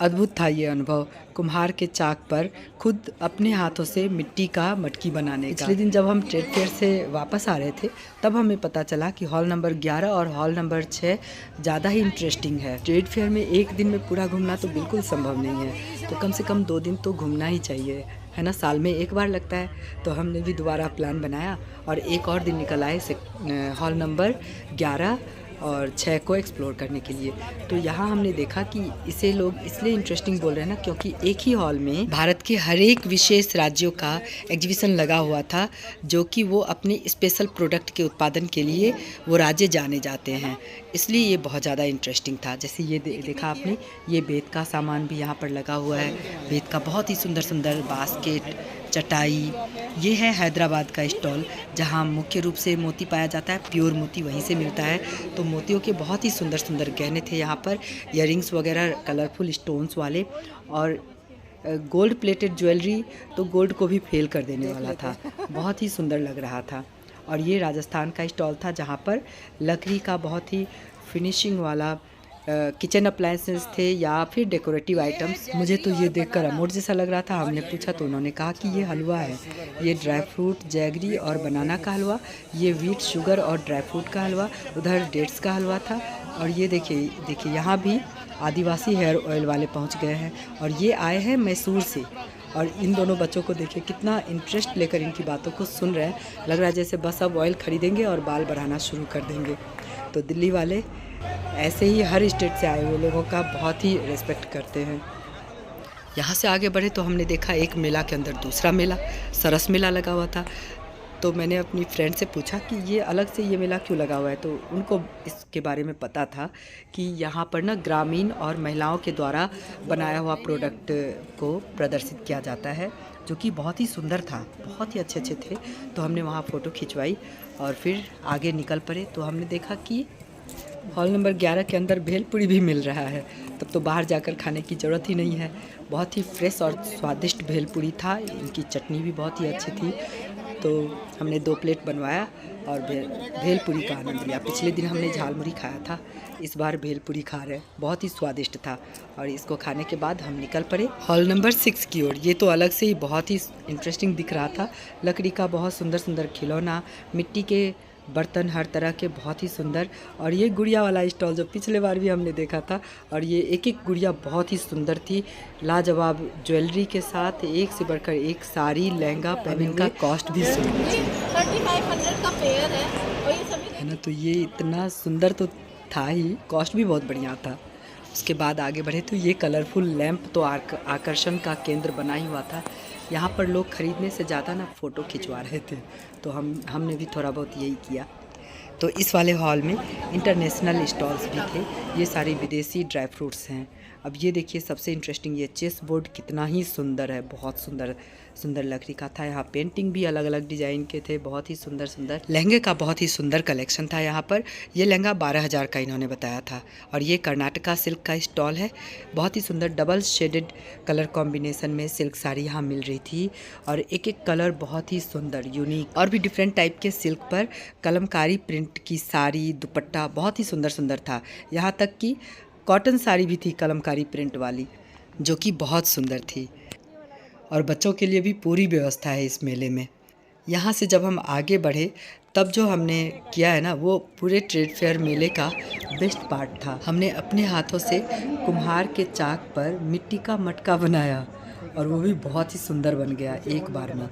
अद्भुत था ये अनुभव, कुम्हार के चाक पर खुद अपने हाथों से मिट्टी का मटकी बनाने का। पिछले दिन जब हम ट्रेड फेयर से वापस आ रहे थे तब हमें पता चला कि हॉल नंबर 11 और हॉल नंबर 6 ज़्यादा ही इंटरेस्टिंग है। ट्रेड फेयर में एक दिन में पूरा घूमना तो बिल्कुल संभव नहीं है, तो कम से कम 2 दिन तो घूमना ही चाहिए, है ना। साल में एक बार लगता है, तो हमने भी दोबारा प्लान बनाया और एक और दिन निकल आए हॉल नंबर 11 और 6 को एक्सप्लोर करने के लिए। तो यहाँ हमने देखा कि इसे लोग इसलिए इंटरेस्टिंग बोल रहे हैं ना, क्योंकि एक ही हॉल में भारत के हर एक विशेष राज्यों का एग्जीबिशन लगा हुआ था, जो कि वो अपनी स्पेशल प्रोडक्ट के उत्पादन के लिए वो राज्य जाने जाते हैं, इसलिए ये बहुत ज़्यादा इंटरेस्टिंग था। जैसे ये देखा आपने, ये बेत का सामान भी यहाँ पर लगा हुआ है, बेत का बहुत ही सुंदर सुंदर बास्केट, चटाई। ये है हैदराबाद का स्टॉल, जहाँ मुख्य रूप से मोती पाया जाता है, प्योर मोती वहीं से मिलता है। तो मोतियों के बहुत ही सुंदर सुंदर गहने थे यहाँ पर, इयररिंग्स वगैरह कलरफुल स्टोन्स वाले, और गोल्ड प्लेटेड ज्वेलरी तो गोल्ड को भी फेल कर देने वाला था, बहुत ही सुंदर लग रहा था। और ये राजस्थान का स्टॉल था, जहाँ पर लकड़ी का बहुत ही फिनिशिंग वाला किचन अप्लायंसेस थे या फिर डेकोरेटिव आइटम्स। मुझे तो ये देखकर अमूड जैसा लग रहा था। हमने पूछा तो उन्होंने कहा कि ये हलवा है, ये ड्राई फ्रूट, जैगरी और बनाना का हलवा, ये व्हीट शुगर और ड्राई फ्रूट का हलवा, उधर डेट्स का हलवा था। और ये देखिए यहाँ भी आदिवासी हेयर ऑयल वाले पहुँच गए हैं, और ये आए हैं मैसूर से। और इन दोनों बच्चों को देखिए कितना इंटरेस्ट लेकर इनकी बातों को सुन रहे हैं, लग रहा है जैसे बस अब ऑयल खरीदेंगे और बाल बढ़ाना शुरू कर देंगे। तो दिल्ली वाले ऐसे ही हर स्टेट से आए हुए लोगों का बहुत ही रिस्पेक्ट करते हैं। यहाँ से आगे बढ़े तो हमने देखा एक मेला के अंदर दूसरा मेला, सरस मेला लगा हुआ था। तो मैंने अपनी फ्रेंड से पूछा कि ये अलग से ये मेला क्यों लगा हुआ है, तो उनको इसके बारे में पता था कि यहाँ पर ना ग्रामीण और महिलाओं के द्वारा बनाया हुआ प्रोडक्ट को प्रदर्शित किया जाता है, जो कि बहुत ही सुंदर था, बहुत ही अच्छे अच्छे थे। तो हमने वहाँ फ़ोटो खिंचवाई और फिर आगे निकल पड़े। तो हमने देखा कि हॉल नंबर 11 के अंदर भेलपुरी भी मिल रहा है, तब तो बाहर जाकर खाने की ज़रूरत ही नहीं है। बहुत ही फ्रेश और स्वादिष्ट भेलपुरी था, इनकी चटनी भी बहुत ही अच्छी थी। तो हमने 2 प्लेट बनवाया और भेलपुरी का आनंद लिया। पिछले दिन हमने झालमुड़ी खाया था, इस बार भेलपुरी खा रहे हैं, बहुत ही स्वादिष्ट था। और इसको खाने के बाद हम निकल पड़े हॉल नंबर 6 की ओर। ये तो अलग से ही बहुत ही इंटरेस्टिंग दिख रहा था, लकड़ी का बहुत सुंदर सुंदर खिलौना, मिट्टी के बर्तन हर तरह के बहुत ही सुंदर। और ये गुड़िया वाला स्टॉल जो पिछले बार भी हमने देखा था, और ये एक एक गुड़िया बहुत ही सुंदर थी, लाजवाब ज्वेलरी के साथ, एक से बढ़कर एक साड़ी, लहंगा पहने। इनका कॉस्ट भी सुंदर 3500 का पेयर है, और ये सभी है ना। तो ये इतना सुंदर तो था ही, कॉस्ट भी बहुत बढ़िया था। उसके बाद आगे बढ़े तो ये कलरफुल लैंप तो आकर्षण का केंद्र बना ही हुआ था। यहाँ पर लोग खरीदने से ज़्यादा ना फ़ोटो खिंचवा रहे थे, तो हमने भी थोड़ा बहुत यही किया। तो इस वाले हॉल में इंटरनेशनल स्टॉल्स भी थे, ये सारे विदेशी ड्राई फ्रूट्स हैं। अब ये देखिए सबसे इंटरेस्टिंग, ये चेस बोर्ड कितना ही सुंदर है, बहुत सुंदर सुंदर लकड़ी का था। यहाँ पेंटिंग भी अलग अलग डिज़ाइन के थे, बहुत ही सुंदर सुंदर। लहंगे का बहुत ही सुंदर कलेक्शन था यहाँ पर। ये लहंगा 12,000 का इन्होंने बताया था। और ये कर्नाटका सिल्क का स्टॉल है, बहुत ही सुंदर डबल शेडेड कलर कॉम्बिनेशन में सिल्क साड़ी यहाँ मिल रही थी, और एक एक कलर बहुत ही सुंदर यूनिक। और भी डिफरेंट टाइप के सिल्क पर कलमकारी प्रिंट की साड़ी, दुपट्टा बहुत ही सुंदर सुंदर था। यहाँ तक कि कॉटन साड़ी भी थी कलमकारी प्रिंट वाली, जो कि बहुत सुंदर थी। और बच्चों के लिए भी पूरी व्यवस्था है इस मेले में। यहाँ से जब हम आगे बढ़े तब जो हमने किया है ना, वो पूरे ट्रेड फेयर मेले का बेस्ट पार्ट था। हमने अपने हाथों से कुम्हार के चाक पर मिट्टी का मटका बनाया, और वो भी बहुत ही सुंदर बन गया एक बार में।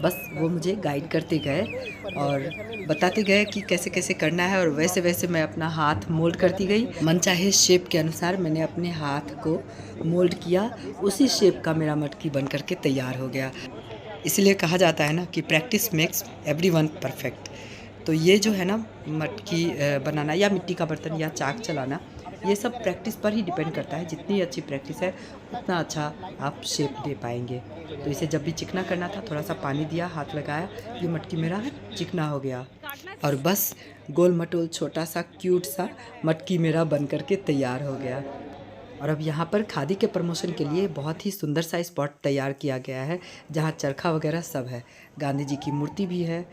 बस वो मुझे गाइड करते गए और बताते गए कि कैसे कैसे करना है, और वैसे वैसे मैं अपना हाथ मोल्ड करती गई। मनचाहे शेप के अनुसार मैंने अपने हाथ को मोल्ड किया, उसी शेप का मेरा मटकी बन करके तैयार हो गया। इसलिए कहा जाता है ना कि प्रैक्टिस मेक्स एवरीवन परफेक्ट। तो ये जो है ना, मटकी बनाना या मिट्टी का बर्तन या चाक चलाना, ये सब प्रैक्टिस पर ही डिपेंड करता है। जितनी अच्छी प्रैक्टिस है उतना अच्छा आप शेप दे पाएंगे। तो इसे जब भी चिकना करना था, थोड़ा सा पानी दिया, हाथ लगाया, ये मटकी मेरा चिकना हो गया, और बस गोल मटोल छोटा सा क्यूट सा मटकी मेरा बन करके तैयार हो गया। और अब यहाँ पर खादी के प्रमोशन के लिए बहुत ही सुंदर सा स्पॉट तैयार किया गया है, जहाँ चरखा वगैरह सब है, गांधी जी की मूर्ति भी है,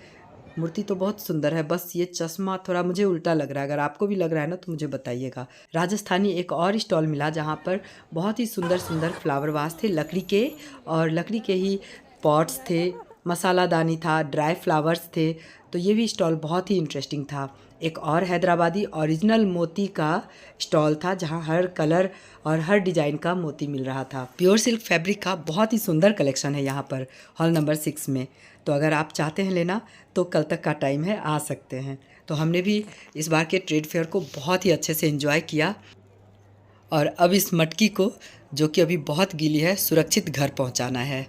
मूर्ति तो बहुत सुंदर है, बस ये चश्मा थोड़ा मुझे उल्टा लग रहा है। अगर आपको भी लग रहा है ना तो मुझे बताइएगा। राजस्थानी एक और स्टॉल मिला जहाँ पर बहुत ही सुंदर सुंदर फ्लावर वास थे लकड़ी के, और लकड़ी के ही पॉट्स थे, मसालादानी था, ड्राई फ्लावर्स थे। तो ये भी स्टॉल बहुत ही इंटरेस्टिंग था। एक और हैदराबादी ओरिजिनल मोती का स्टॉल था जहाँ हर कलर और हर डिज़ाइन का मोती मिल रहा था। प्योर सिल्क फैब्रिक का बहुत ही सुंदर कलेक्शन है यहाँ पर हॉल नंबर 6 में। तो अगर आप चाहते हैं लेना तो कल तक का टाइम है, आ सकते हैं। तो हमने भी इस बार के ट्रेड फेयर को बहुत ही अच्छे से एंजॉय किया, और अब इस मटकी को, जो कि अभी बहुत गीली है, सुरक्षित घर पहुँचाना है।